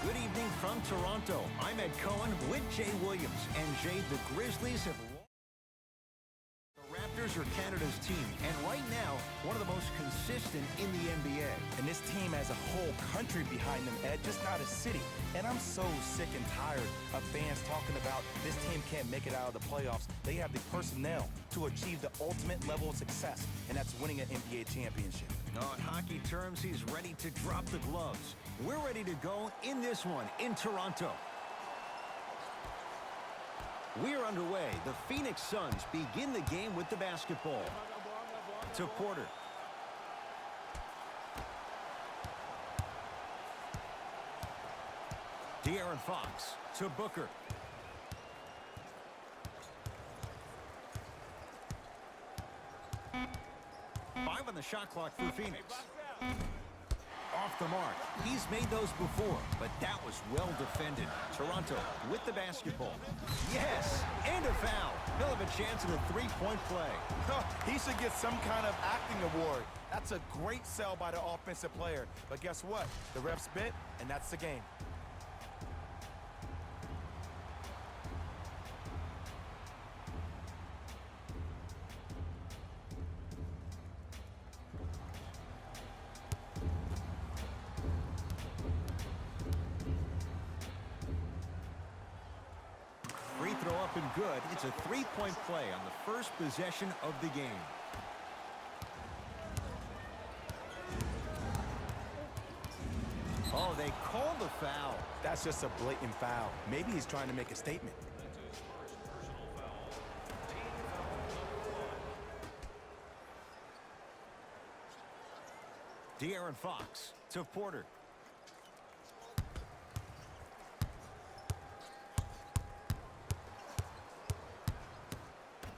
Good evening from Toronto. I'm Ed Cohen with Jay Williams. And Jay, the Grizzlies have lost. The Raptors are Canada's team, and right now, one of the most consistent in the NBA. And this team has a whole country behind them, Ed, just not a city. And I'm so sick and tired of fans talking about this team can't make it out of the playoffs. They have the personnel to achieve the ultimate level of success, and that's winning an NBA championship. In hockey terms, he's ready to drop the gloves. We're ready to go in this one in Toronto. We are underway. The Phoenix Suns begin the game with the basketball. To Porter. De'Aaron Fox to Booker. Five on the shot clock for Phoenix. Off the mark. He's made those before, but that was well defended. Toronto with the basketball. Yes, and a foul. He'll have a chance at a three-point play. He should get some kind of acting award. That's a great sell by the offensive player. But guess what? The refs bit, and that's the game. Free throw up and good. It's a three-point play on the first possession of the game. Oh, they called the foul. That's just a blatant foul. Maybe he's trying to make a statement. De'Aaron Fox to Porter.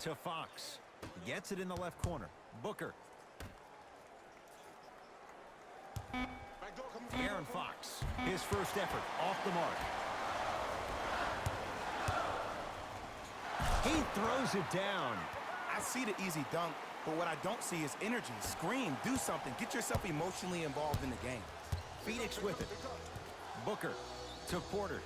To Fox. Gets it in the left corner. Booker. Aaron Fox. His first effort off the mark. He throws it down. I see the easy dunk, but what I don't see is energy. Scream, do something. Get yourself emotionally involved in the game. Phoenix with it. Booker to Porter.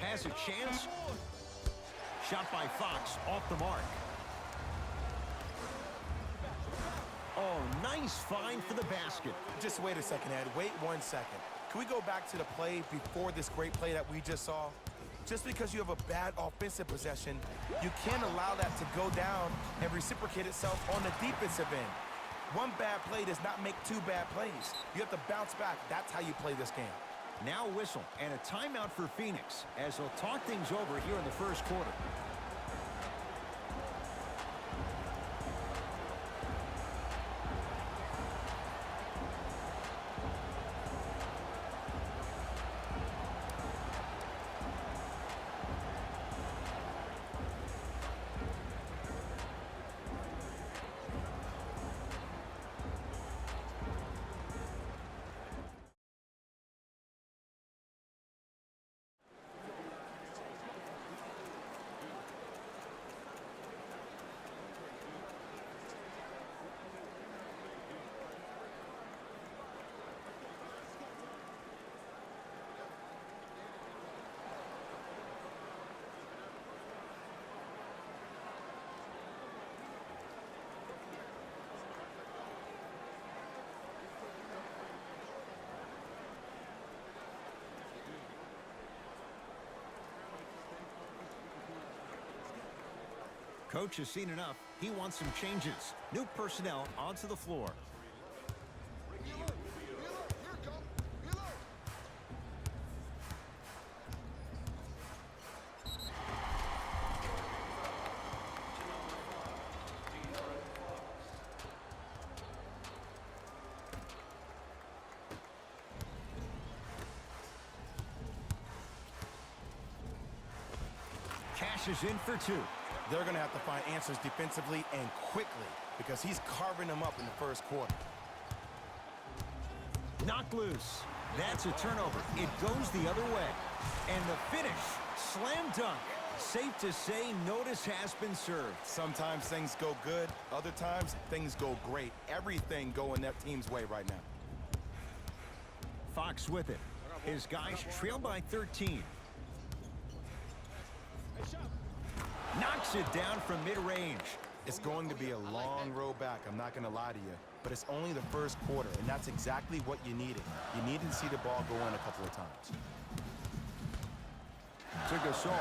Has a chance. Shot by Fox off the mark. Oh, nice find for the basket. Just wait a second, Ed. Wait 1 second. Can we go back to the play before this great play that we just saw? Just because you have a bad offensive possession, you can't allow that to go down and reciprocate itself on the defensive end. One bad play does not make two bad plays. You have to bounce back. That's how you play this game. Now whistle and a timeout for Phoenix as they'll talk things over here in the first quarter. Coach has seen enough. He wants some changes. New personnel onto the floor. Cash is in for two. They're going to have to find answers defensively and quickly because he's carving them up in the first quarter. Knocked loose. That's a turnover. It goes the other way. And the finish Slam dunk. Safe to say, notice has been served. Sometimes things go good. Other times, things go great. Everything going that team's way right now. Fox with it. His guys trail by 13. Knocks it down from mid-range. It's going to be a long road back, I'm not going to lie to you. But it's only the first quarter, and that's exactly what you needed. You needed to see the ball go in a couple of times. To Gasol.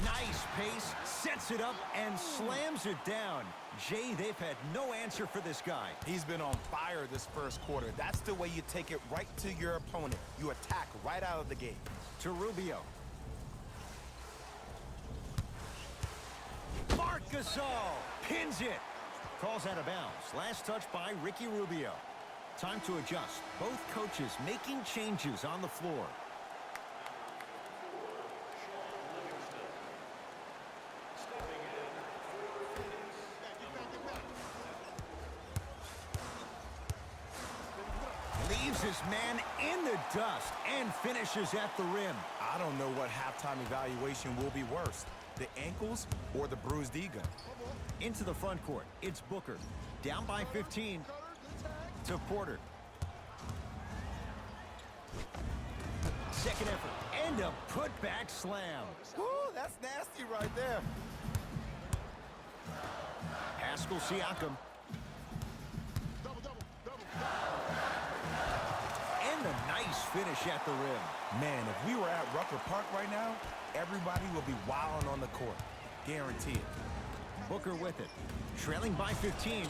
Nice pace, sets it up, and slams it down. Jay, they've had no answer for this guy. He's been on fire this first quarter. That's the way you take it right to your opponent. You attack right out of the gate. To Rubio. Marc Gasol pins it. Calls out of bounds. Last touch by Ricky Rubio. Time to adjust. Both coaches making changes on the floor. Leaves his man in the dust and finishes at the rim. I don't know what halftime evaluation will be worse, the ankles or the bruised ego. Into the front court, it's Booker. Down by 15 to Porter. Second effort and a putback slam. Woo, that's nasty right there. Pascal Siakam. And a nice finish at the rim. Man, if we were at Rucker Park right now, everybody would be wilding on the court. Guaranteed. Booker with it. Trailing by 15.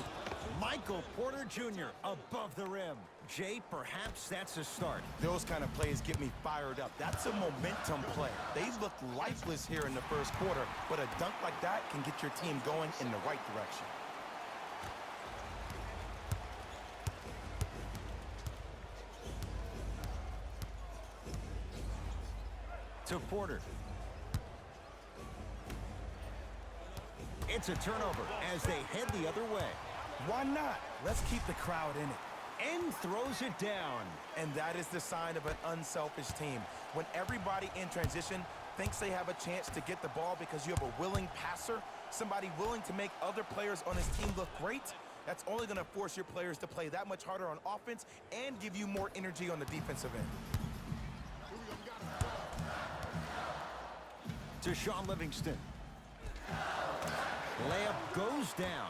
Michael Porter Jr. above the rim. Jay, perhaps that's a start. Those kind of plays get me fired up. That's a momentum play. They looked lifeless here in the first quarter, but a dunk like that can get your team going in the right direction. To Porter. It's a turnover as they head the other way. Why not? Let's keep the crowd in it. And throws it down. And that is the sign of an unselfish team. When everybody in transition thinks they have a chance to get the ball because you have a willing passer, somebody willing to make other players on his team look great, that's only going to force your players to play that much harder on offense and give you more energy on the defensive end. To Sean Livingston. Layup goes down.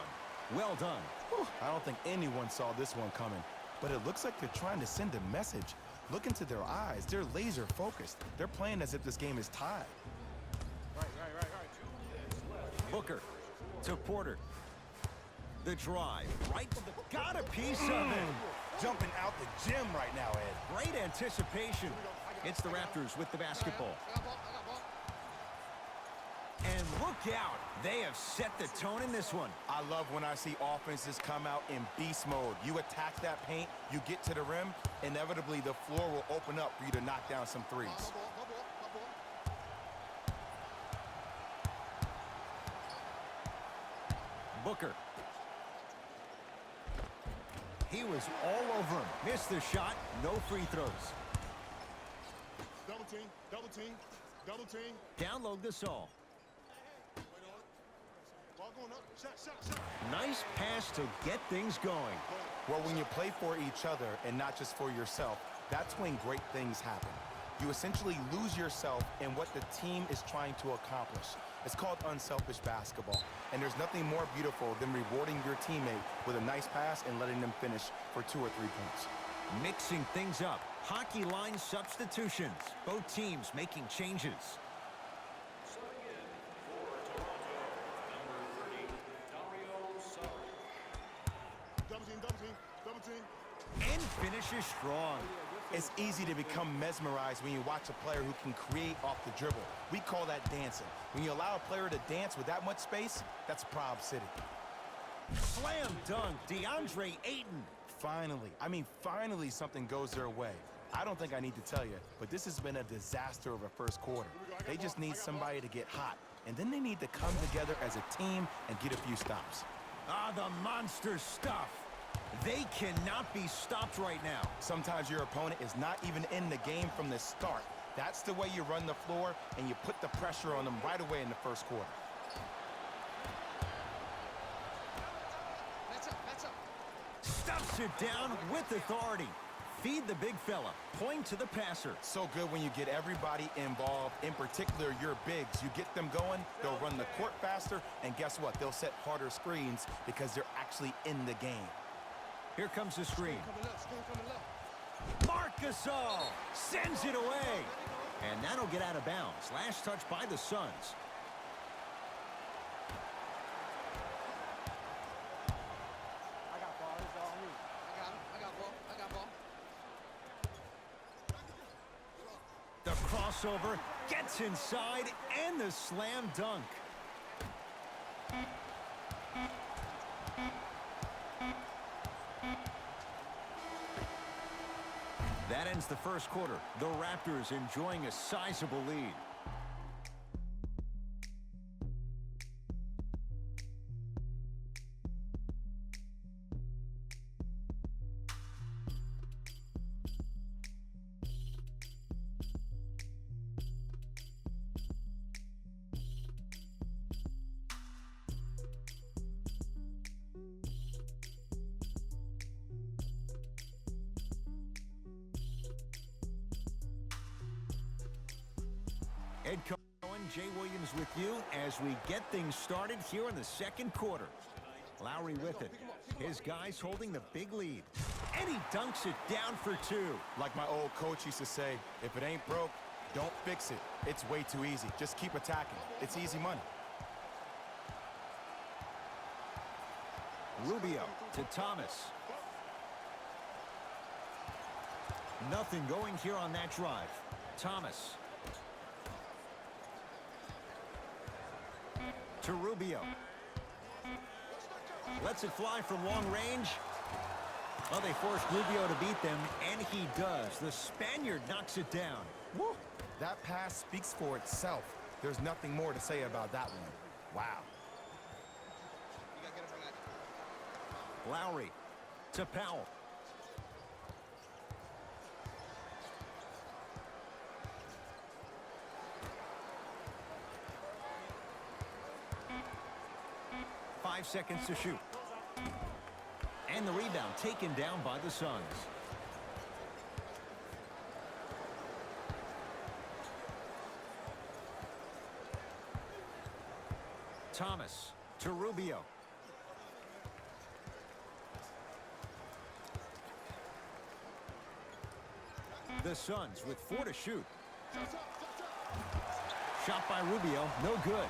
Well done. Whew, I don't think anyone saw this one coming, but it looks like they're trying to send a message. Look into their eyes. They're laser focused. They're playing as if this game is tied. Right. Booker to Porter. The drive. Right to the... Got a piece of it. Jumping out the gym right now, Ed. Great anticipation. It's the Raptors with the basketball. And look out. They have set the tone in this one. I love when I see offenses come out in beast mode. You attack that paint, you get to the rim, inevitably the floor will open up for you to knock down some threes. Booker. He was all over him. Missed the shot. No free throws. Double team. Download Gasol. Ball going up. Shot. Nice pass to get things going. Well, when you play for each other and not just for yourself, that's when great things happen. You essentially lose yourself in what the team is trying to accomplish. It's called unselfish basketball. And there's nothing more beautiful than rewarding your teammate with a nice pass and letting them finish for 2 or 3 points. Mixing things up. Hockey line substitutions. Both teams making changes. Double team. And finishes strong. It's easy to become mesmerized when you watch a player who can create off the dribble. We call that dancing. When you allow a player to dance with that much space, that's Prob City. Slam dunk, DeAndre Ayton. Finally something goes their way. I don't think I need to tell you, but this has been a disaster of a first quarter. They just need somebody to get hot, and then they need to come together as a team and get a few stops. Ah, the monster stuff. They cannot be stopped right now. Sometimes your opponent is not even in the game from the start. That's the way you run the floor, and you put the pressure on them right away in the first quarter. Stuffs it down with authority. Feed the big fella. Point to the passer. So good when you get everybody involved, in particular your bigs. You get them going, they'll run the court faster, and guess what? They'll set harder screens because they're actually in the game. Here comes the screen. Marc Gasol sends it away. And that'll get out of bounds. Last touch by the Suns. I got ball. That's all I need. I got ball. I got ball. The crossover gets inside and the slam dunk. That ends the first quarter. The Raptors enjoying a sizable lead. Ed Cohen, Jay Williams with you as we get things started here in the second quarter. Lowry with it. His guys holding the big lead. And he dunks it down for two. Like my old coach used to say, if it ain't broke, don't fix it. It's way too easy. Just keep attacking. It's easy money. Rubio to Thomas. Nothing going here on that drive. Thomas. To Rubio. Lets it fly from long range. Well, they forced Rubio to beat them, and he does. The Spaniard knocks it down. Woo. That pass speaks for itself. There's nothing more to say about that one. Wow. Lowry to Powell. Five seconds to shoot. And the rebound taken down by the Suns. Thomas to Rubio. The Suns with 4 to shoot. Shot by Rubio, no good.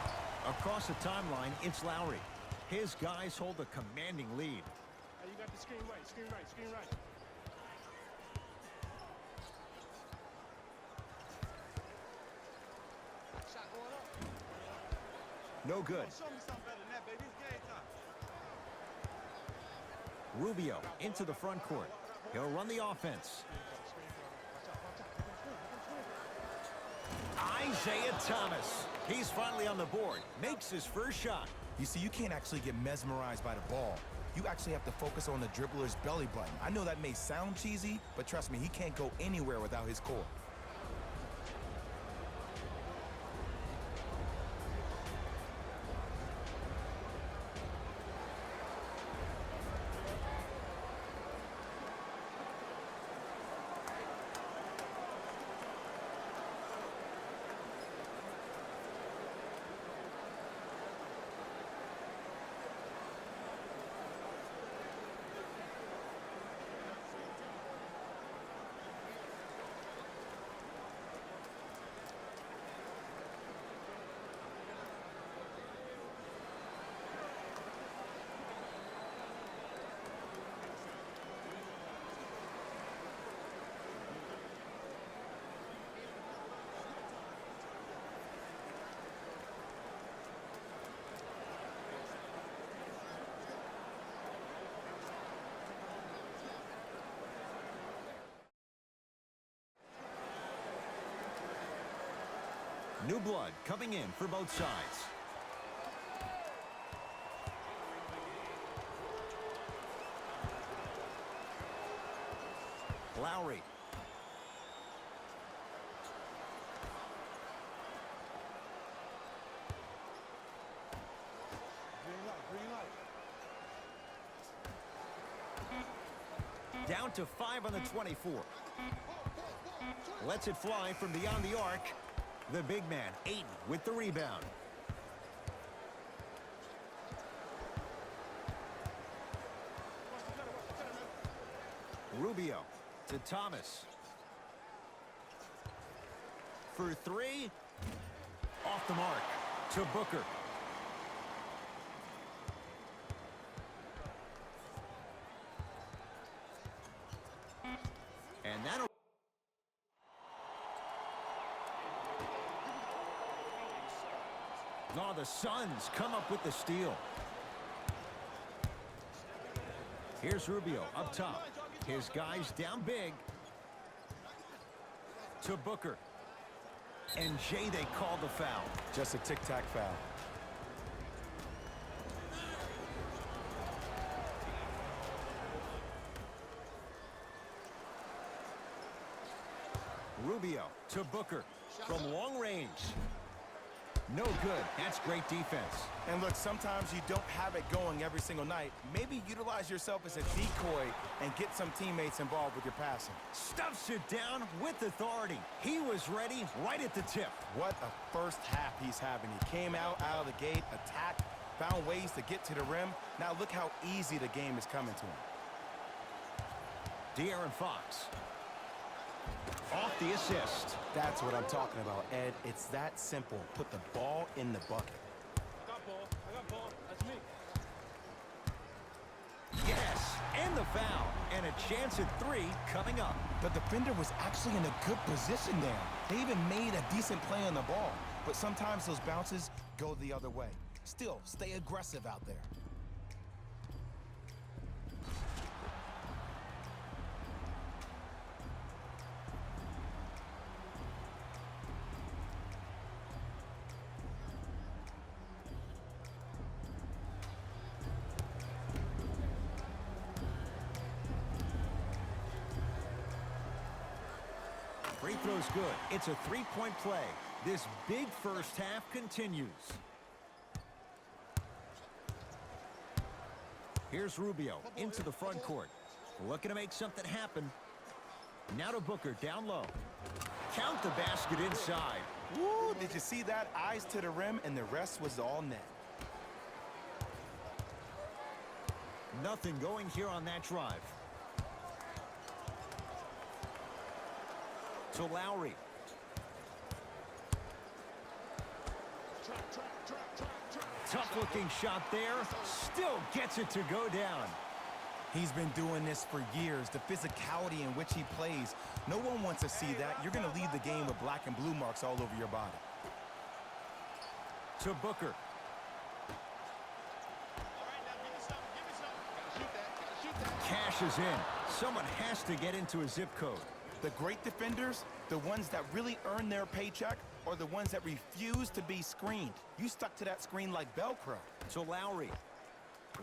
Across the timeline, it's Lowry. His guys hold a commanding lead. Hey, you got the screen right, screen right, screen right. Shot going up. No good. Show me something better than that, baby. It's game time. Rubio into the front court. He'll run the offense. Isaiah Thomas. He's finally on the board. Makes his first shot. You see, you can't actually get mesmerized by the ball. You actually have to focus on the dribbler's belly button. I know that may sound cheesy, but trust me, he can't go anywhere without his core. New blood coming in for both sides. Lowry. Green light, green light. Down to 5 on the 24. Lets it fly from beyond the arc. The big man, Ayton, with the rebound. Rubio to Thomas. For three. Off the mark to Booker. And that'll... Oh, the Suns come up with the steal. Here's Rubio up top. His guys down big. To Booker. And Jay, they call the foul. Just a tic-tac foul. Rubio to Booker from long range. No good. That's great defense. And look, sometimes you don't have it going every single night. Maybe utilize yourself as a decoy and get some teammates involved with your passing. Stuffs it down with authority. He was ready right at the tip. What a first half he's having. He came out of the gate, attacked, found ways to get to the rim. Now look how easy the game is coming to him. De'Aaron Fox. Off the assist. That's what I'm talking about, Ed. It's that simple. Put the ball in the bucket. I got ball. That's me. Yes, and the foul. And a chance at three coming up. The defender was actually in a good position there. They even made a decent play on the ball. But sometimes those bounces go the other way. Still, stay aggressive out there. Free throw's good. It's a three-point play. This big first half continues. Here's Rubio into the front court. Looking to make something happen. Now to Booker down low. Count the basket inside. Woo, did you see that? Eyes to the rim, and the rest was all net. Nothing going here on that drive. To Lowry. Tough-looking shot there. Still gets it to go down. He's been doing this for years. The physicality in which he plays. No one wants to see that. You're going to leave the game with black and blue marks all over your body. To Booker. Cashes in. Someone has to get into a zip code. The great defenders, the ones that really earn their paycheck, are the ones that refuse to be screened. You stuck to that screen like Velcro. To Lowry.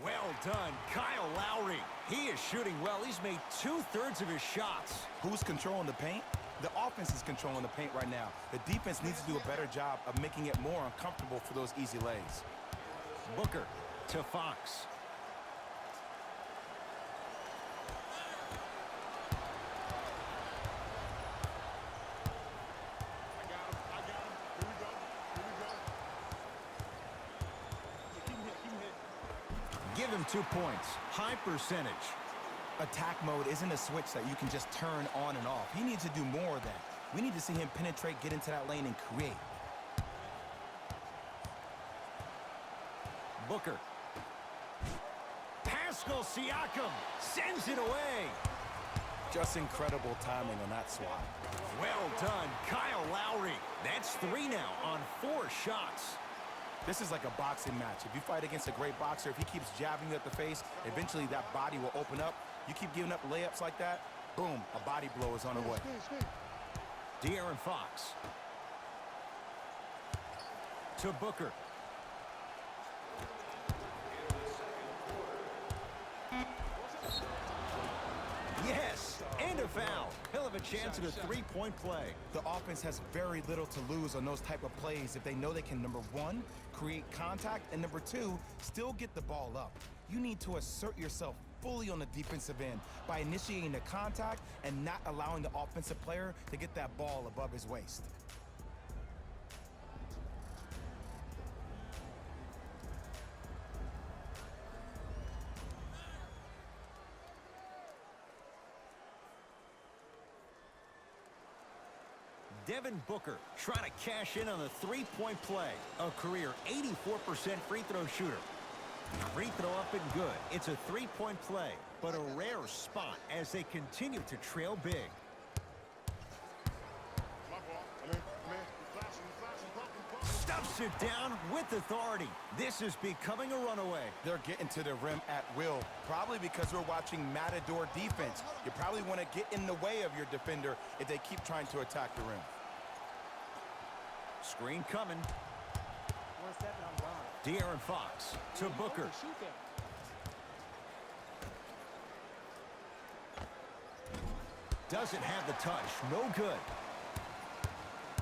Well done, Kyle Lowry. He is shooting well. He's made 2/3 of his shots. Who's controlling the paint? The offense is controlling the paint right now. The defense needs to do a better job of making it more uncomfortable for those easy lays. Booker to Fox. Give him 2 points. High percentage. Attack mode isn't a switch that you can just turn on and off. He needs to do more of that. We need to see him penetrate, get into that lane, and create. Booker. Pascal Siakam sends it away. Just incredible timing on that swat. Well done, Kyle Lowry. That's 3 now on 4 shots. This is like a boxing match. If you fight against a great boxer, if he keeps jabbing you at the face, eventually that body will open up. You keep giving up layups like that, boom, a body blow is on the way. De'Aaron Fox. To Booker. Yes, And a foul. He'll have a chance at a three-point play. The offense has very little to lose on those type of plays if they know they can, number one, create contact, and number two, still get the ball up. You need to assert yourself fully on the defensive end by initiating the contact and not allowing the offensive player to get that ball above his waist. Devin Booker trying to cash in on the three-point play. A career 84% free throw shooter. Free throw up and good. It's a three-point play, but a rare spot as they continue to trail big. Stuffs it down with authority. This is becoming a runaway. They're getting to the rim at will, probably because we're watching matador defense. You probably want to get in the way of your defender if they keep trying to attack the rim. Screen coming. 1 step and I'm gone. De'Aaron Fox to Booker. Shoot that. Doesn't have the touch. No good.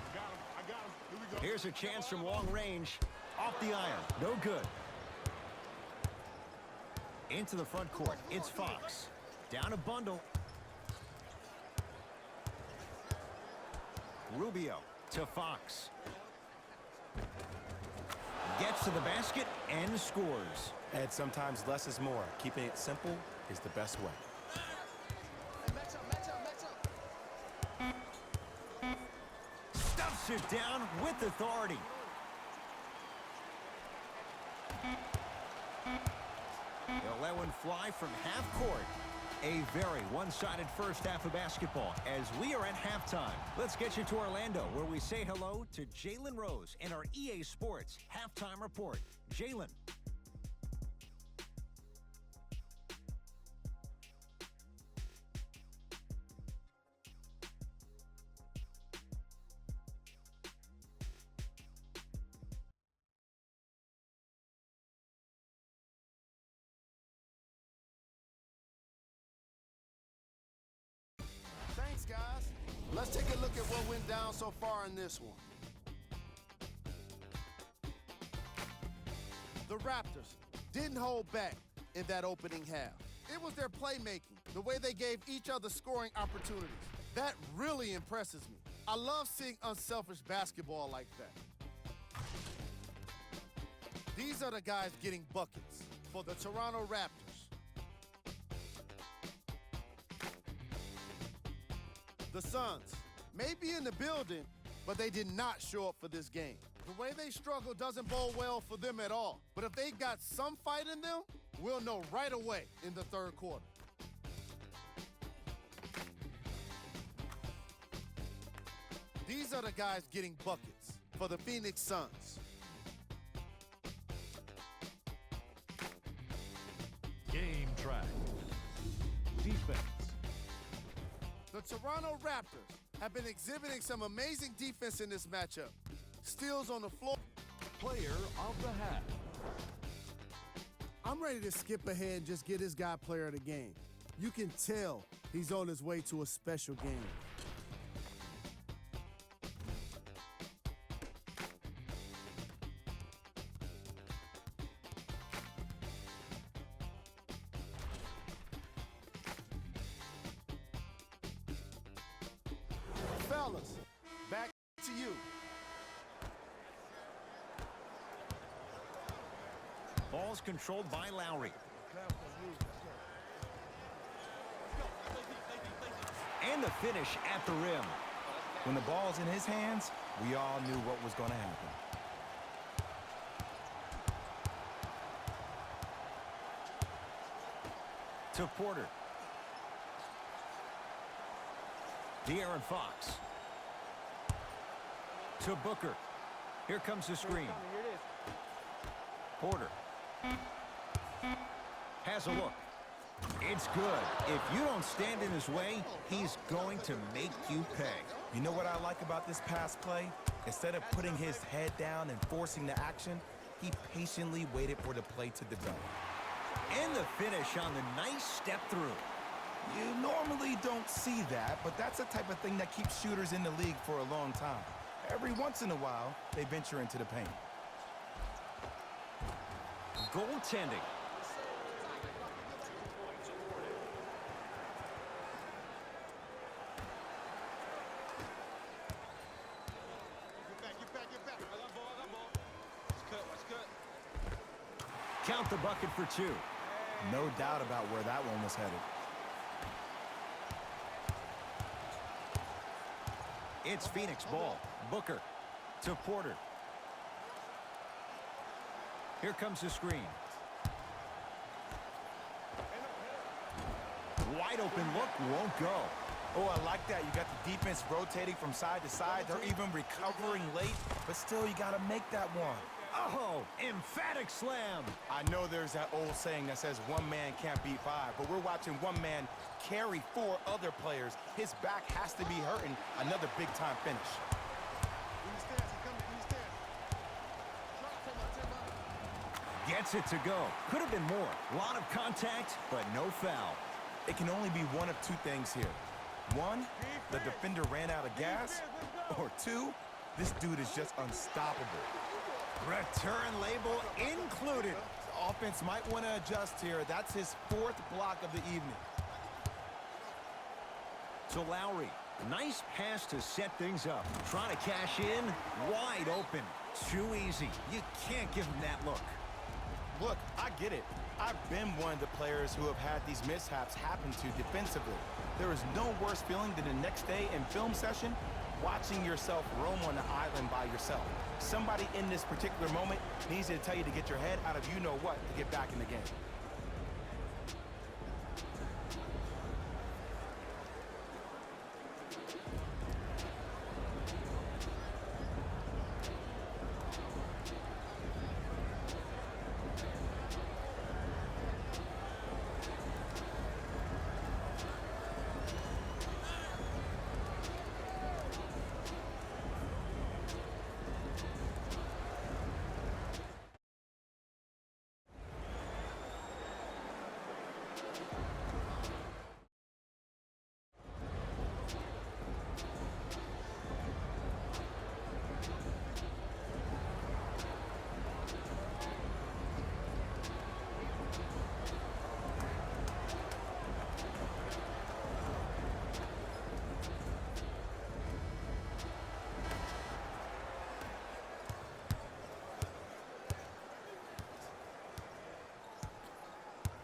I got him. Here we go. Here's a chance from long range. Off the iron. No good. Into the front court. It's Fox. Down a bundle. Rubio to Fox. Gets to the basket and scores. And sometimes less is more. Keeping it simple is the best way. Stuffs it down with authority. They'll let one fly from half court. A very one-sided first half of basketball as we are at halftime. Let's get you to Orlando where we say hello to Jalen Rose in our EA Sports Halftime Report. Jalen. Thanks, guys. Let's take a look at what went down so far in this one. The Raptors didn't hold back in that opening half. It was their playmaking, the way they gave each other scoring opportunities. That really impresses me. I love seeing unselfish basketball like that. These are the guys getting buckets for the Toronto Raptors. The Suns may be in the building, but they did not show up for this game. The way they struggle doesn't bode well for them at all. But if they got some fight in them, we'll know right away in the third quarter. These are the guys getting buckets for the Phoenix Suns. Game track. Defense. The Toronto Raptors have been exhibiting some amazing defense in this matchup. Steals on the floor. Player of the half. I'm ready to skip ahead and just get this guy player of the game. You can tell he's on his way to a special game. Fellas, back to you. Ball's controlled by Lowry. And the finish at the rim. When the ball's in his hands, we all knew what was going to happen. To Porter. De'Aaron Fox. To Booker. Here comes the screen. Here it is. Porter. Has a look. It's good. If you don't stand in his way, he's going to make you pay. You know what I like about this pass play? Instead of putting his head down and forcing the action, he patiently waited for the play to develop. And the finish on the nice step through. You normally don't see that, but that's the type of thing that keeps shooters in the league for a long time. Every once in a while, they venture into the paint. Goaltending. Get back. I got ball. Let's cut. Count the bucket for 2. No doubt about where that one was headed. It's Phoenix ball. Booker to Porter. Here comes the screen. Wide open look, won't go. Oh, I like that. You got the defense rotating from side to side. They're even recovering late, but still, you got to make that one. Oh, emphatic slam. I know there's that old saying that says one man can't beat 5, but we're watching one man carry 4 other players. His back has to be hurting. Another big-time finish. In the stairs, he's coming. In the stairs. Gets it to go. Could have been more. A lot of contact, but no foul. It can only be one of 2 things here. 1, the defender ran out of gas, or 2, this dude is just unstoppable. Return label included. The offense might want to adjust here. That's his 4th block of the evening. To Lowry. Nice pass to set things up. Trying to cash in. Wide open. Too easy. You can't give him that look. Look, I get it. I've been one of the players who have had these mishaps happen to defensively. There is no worse feeling than the next day in film session watching yourself roam on the island by yourself. Somebody in this particular moment needs to tell you to get your head out of you-know-what to get back in the game.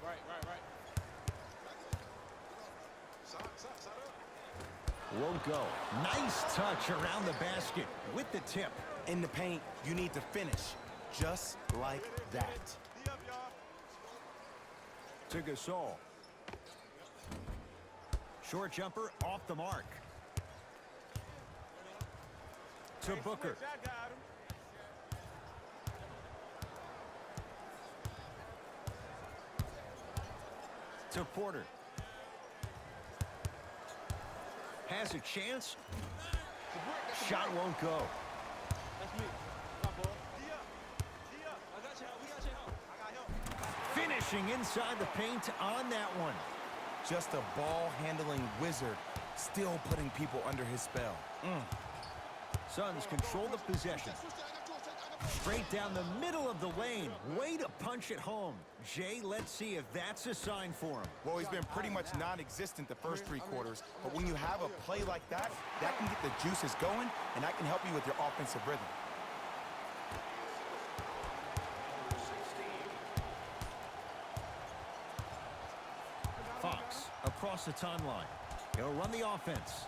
Right. Side up. Won't go. Nice touch around the basket with the tip. In the paint, you need to finish just like that. D up, y'all. To Gasol. Short jumper off the mark. To Booker. I got him. To Porter. Has a chance. Shot won't go. That's me. Got ball. D up. I got your help. We got your help. I got help. Finishing inside the paint on that one. Just a ball-handling wizard, still putting people under his spell. Suns control the possession. Straight down the middle of the lane. Way to punch it home. Jay, let's see if that's a sign for him. Well, he's been pretty much non-existent the first 3 quarters, but when you have a play like that, that can get the juices going, and that can help you with your offensive rhythm. Fox across the timeline. He'll run the offense.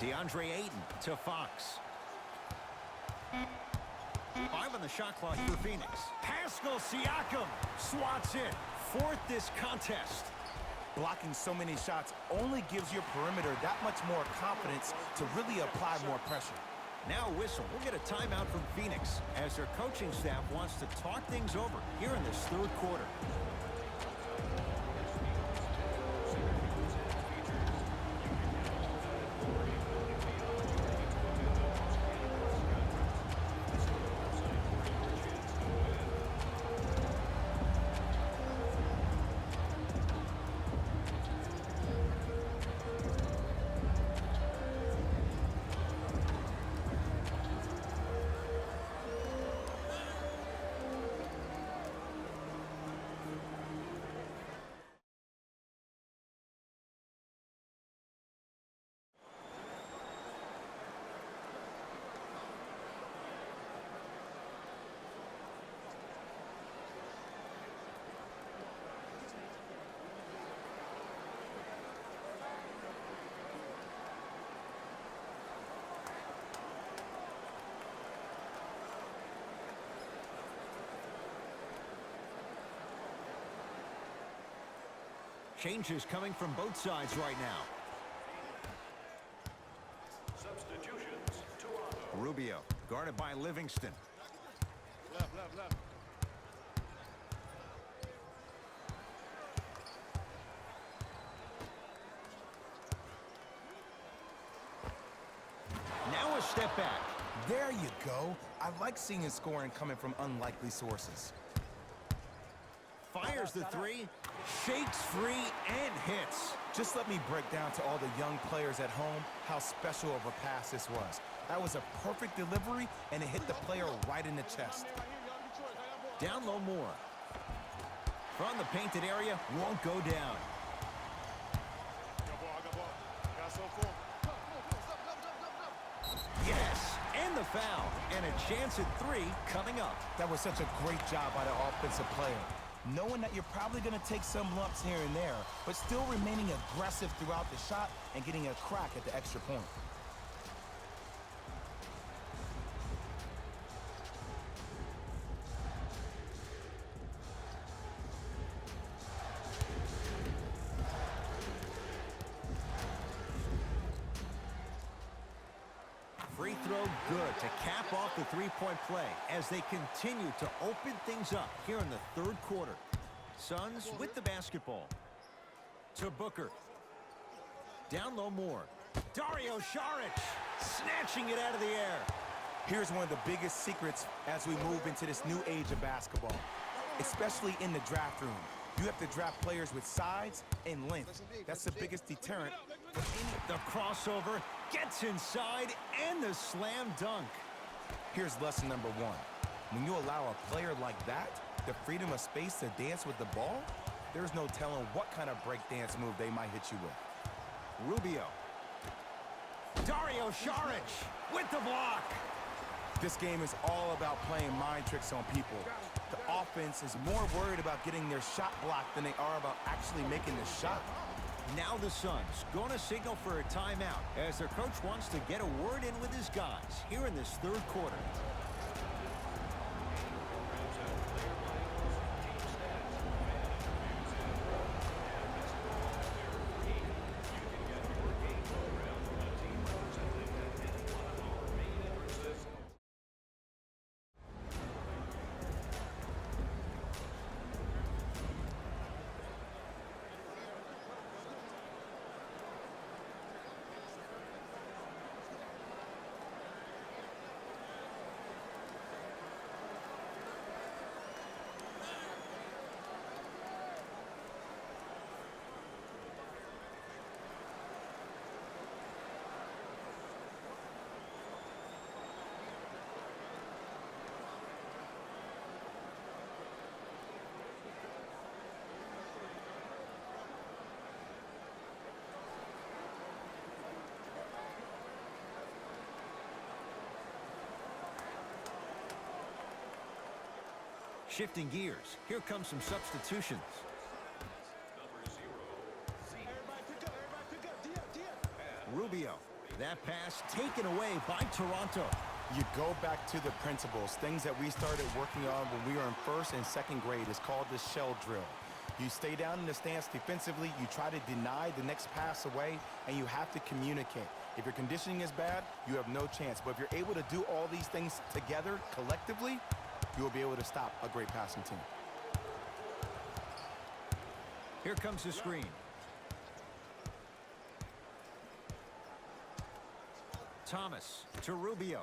DeAndre Ayton to Fox. 5 on the shot clock for Phoenix. Pascal Siakam swats it. 4th this contest. Blocking so many shots only gives your perimeter that much more confidence to really apply more pressure. Now a whistle. We'll get a timeout from Phoenix as their coaching staff wants to talk things over here in this 3rd quarter. Changes coming from both sides right now. Substitutions, Toronto. Rubio, guarded by Livingston. Left, left, left. Now a step back. There you go. I like seeing scoring coming from unlikely sources. Fires the three, shakes free, and hits. Just let me break down to all the young players at home how special of a pass this was. That was a perfect delivery, and it hit the player right in the chest. Down low more. From the painted area, won't go down. I got ball. Got so full. Yes, and the foul. And a chance at three coming up. That was such a great job by the offensive player. Knowing that you're probably going to take some lumps here and there, but still remaining aggressive throughout the shot and getting a crack at the extra point. Free throw good to cap off the three-point play as they continue to open things up here in the third quarter. Suns with the basketball. To Booker. Down low more. Dario Saric snatching it out of the air. Here's one of the biggest secrets as we move into this new age of basketball, especially in the draft room. You have to draft players with size and length. That's the biggest deterrent for any. The crossover gets inside and the slam dunk. Here's lesson number one. When you allow a player like that the freedom of space to dance with the ball, there's no telling what kind of breakdance move they might hit you with. Rubio. Dario Saric with the block. This game is all about playing mind tricks on people. The offense is more worried about getting their shot blocked than they are about actually making the shot. Now the Suns going to signal for a timeout as their coach wants to get a word in with his guys here in this third quarter. Shifting gears, here comes some substitutions. Rubio, that pass taken away by Toronto. You go back to the principles, things that we started working on when we were in first and second grade. It's called the shell drill. You stay down in the stance defensively, you try to deny the next pass away, and you have to communicate. If your conditioning is bad, you have no chance. But if you're able to do all these things together, collectively, you will be able to stop a great passing team. Here comes the screen. Thomas to Rubio.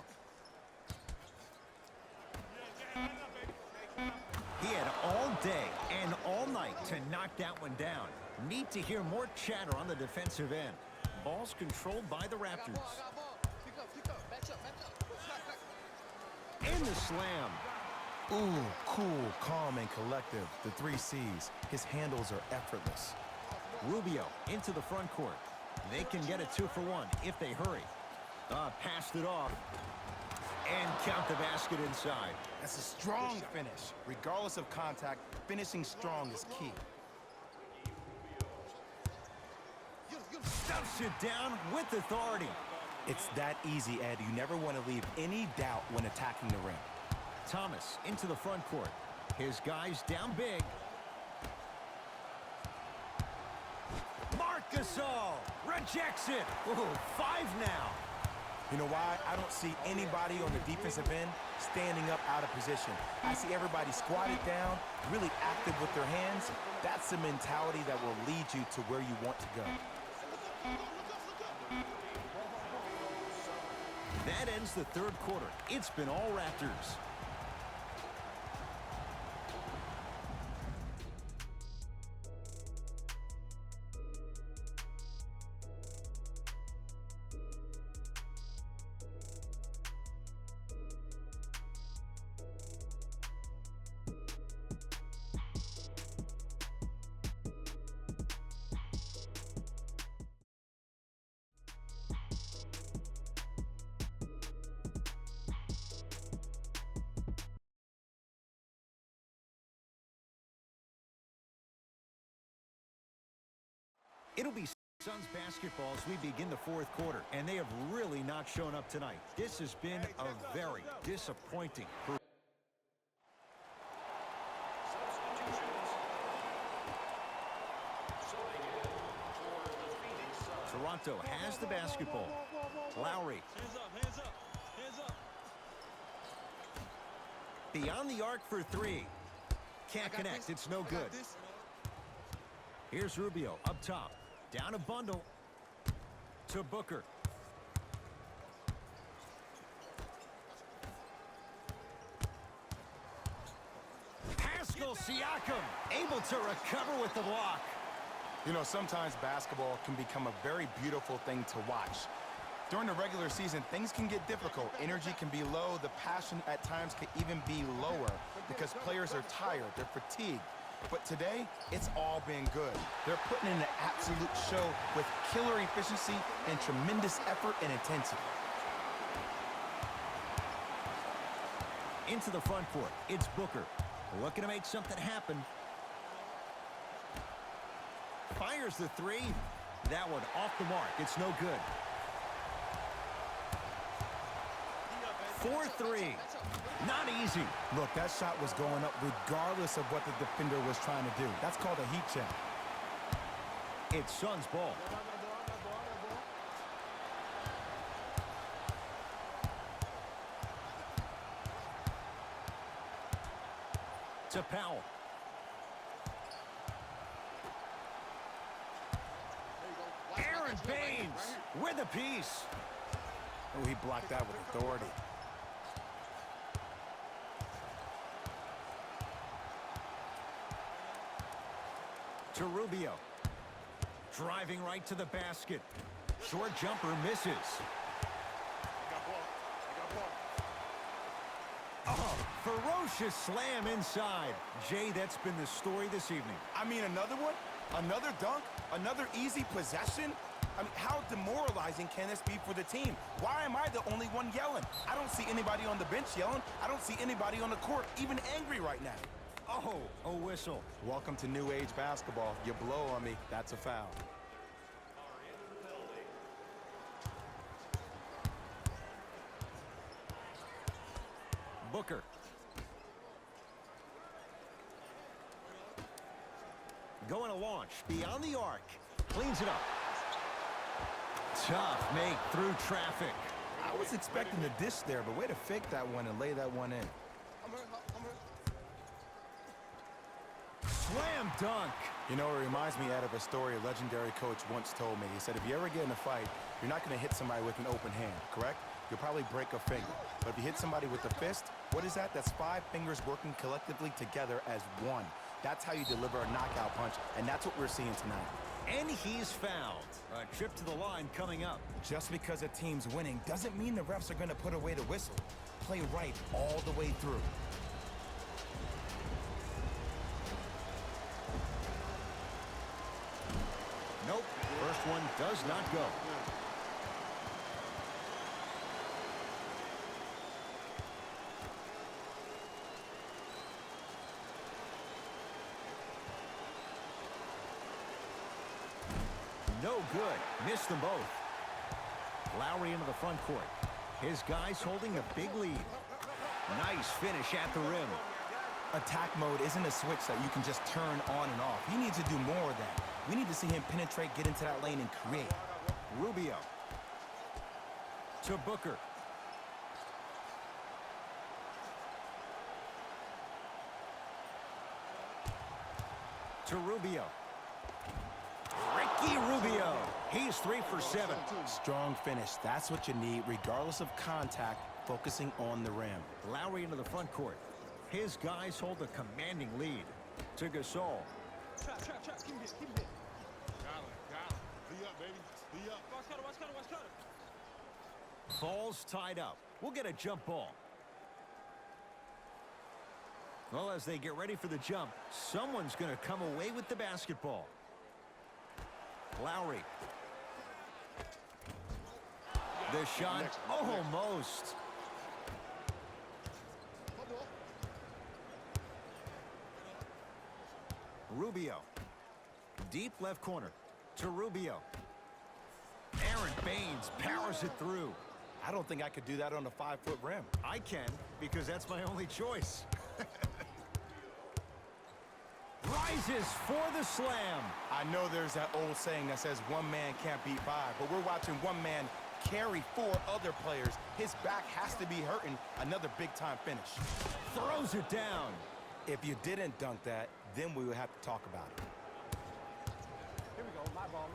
He had all day and all night to knock that one down. Need to hear more chatter on the defensive end. Ball's controlled by the Raptors. And the slam. Ooh, cool, calm, and collective. The 3 C's. His handles are effortless. Rubio into the front court. They can get a 2-for-1 if they hurry. Passed it off. And count the basket inside. That's a strong finish. Regardless of contact, finishing strong is key. Stuffs it down with authority. It's that easy, Ed. You never want to leave any doubt when attacking the rim. Thomas into the front court. His guys down big. Gasol rejects it. Ooh, 5 now. You know why? I don't see anybody on the defensive end standing up out of position. I see everybody squatted down, really active with their hands. That's the mentality that will lead you to where you want to go. That ends the third quarter. It's been all Raptors. It'll be Suns basketball as we begin the fourth quarter, and they have really not shown up tonight. This has been a very disappointing performance. Substitutions. Subbing in for the Phoenix Suns. Toronto has the basketball. Lowry Hands up, hands up, hands up. beyond the arc for 3. Can't connect. It's no good. Here's Rubio up top. Down a bundle to Booker. Pascal Siakam able to recover with the block. You know, sometimes basketball can become a very beautiful thing to watch. During the regular season, things can get difficult. Energy can be low. The passion at times can even be lower because players are tired. They're fatigued. But today, it's all been good. They're putting in an absolute show with killer efficiency and tremendous effort and intensity. Into the front court. It's Booker. Looking to make something happen. Fires the 3. That one off the mark. It's no good. 4-3. Not easy. Look, that shot was going up regardless of what the defender was trying to do. That's called a heat check. It's Suns ball. To Powell. Aaron Baines with a piece. Oh, he blocked that with authority. To Rubio. Driving right to the basket. Short jumper misses. Oh, ferocious slam inside. Jay, that's been the story this evening. I mean, another one? Another dunk? Another easy possession? I mean, how demoralizing can this be for the team? Why am I the only one yelling? I don't see anybody on the bench yelling. I don't see anybody on the court even angry right now. Oh, a whistle. Welcome to new age basketball. You blow on me, that's a foul. Booker. Going to launch beyond the arc. Cleans it up. Tough make through traffic. I was expecting a dish there, but way to fake that one and lay that one in. Slam dunk. You know, it reminds me, Ed, of a story a legendary coach once told me. He said, if you ever get in a fight, you're not going to hit somebody with an open hand, correct? You'll probably break a finger. But if you hit somebody with a fist, what is that? That's 5 fingers working collectively together as one. That's how you deliver a knockout punch, and that's what we're seeing tonight. And he's fouled. A trip to the line coming up. Just because a team's winning doesn't mean the refs are going to put away the whistle. Play right all the way through. Nope. First one does not go. No good. Missed them both. Lowry into the front court. His guys holding a big lead. Nice finish at the rim. Attack mode isn't a switch that you can just turn on and off. You need to do more of that. We need need to see him penetrate, get into that lane, and create. Rubio. To Booker. To Rubio. Ricky Rubio. He's 3 for 7. Strong finish. That's what you need, regardless of contact, focusing on the rim. Lowry into the front court. His guys hold a commanding lead. To Gasol. Trap. Keep him hit. Got him. Be up, baby. Be up. Watch cutter. Ball's tied up. We'll get a jump ball. Well, as they get ready for the jump, someone's going to come away with the basketball. Lowry. The shot, almost. Rubio. Deep left corner to Rubio. Aaron Baines powers it through. I don't think I could do that on a 5-foot rim. I can, because that's my only choice. Rises for the slam. I know there's that old saying that says one man can't beat 5, but we're watching one man carry 4 other players. His back has to be hurting. Another big-time finish. Throws it down. If you didn't dunk that, then we would have to talk about it. Here we go. My ball.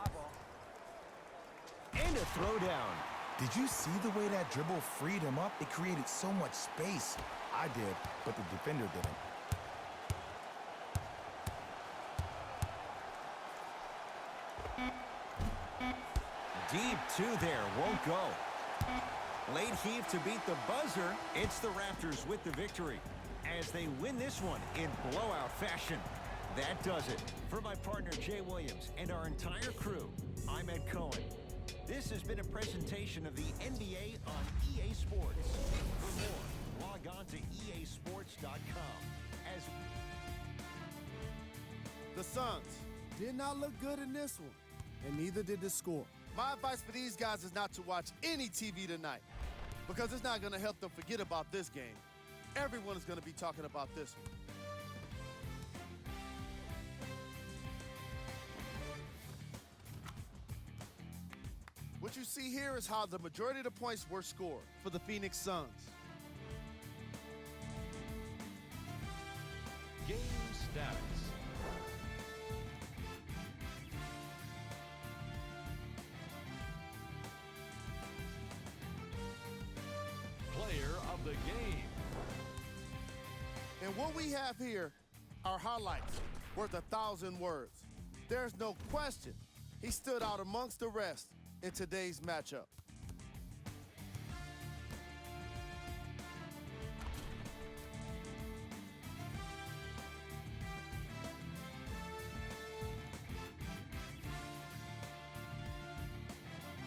And a throwdown. Did you see the way that dribble freed him up? It created so much space. I did, but the defender didn't. Deep 2 there, won't go. Late heave to beat the buzzer. It's the Raptors with the victory as they win this one in blowout fashion. That does it. For my partner, Jay Williams, and our entire crew, I'm Ed Cohen. This has been a presentation of the NBA on EA Sports. For more, log on to easports.com. As The Suns did not look good in this one, and neither did the score. My advice for these guys is not to watch any TV tonight, because it's not going to help them forget about this game. Everyone is going to be talking about this one. What you see here is how the majority of the points were scored for the Phoenix Suns. Game status. Player of the game. And what we have here are highlights worth 1,000 words. There's no question he stood out amongst the rest in today's matchup.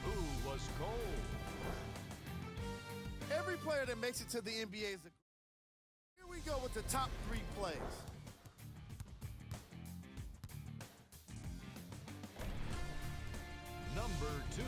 Who was cold? Every player that makes it to the NBA is a... Here we go with the top 3 plays. Number 2.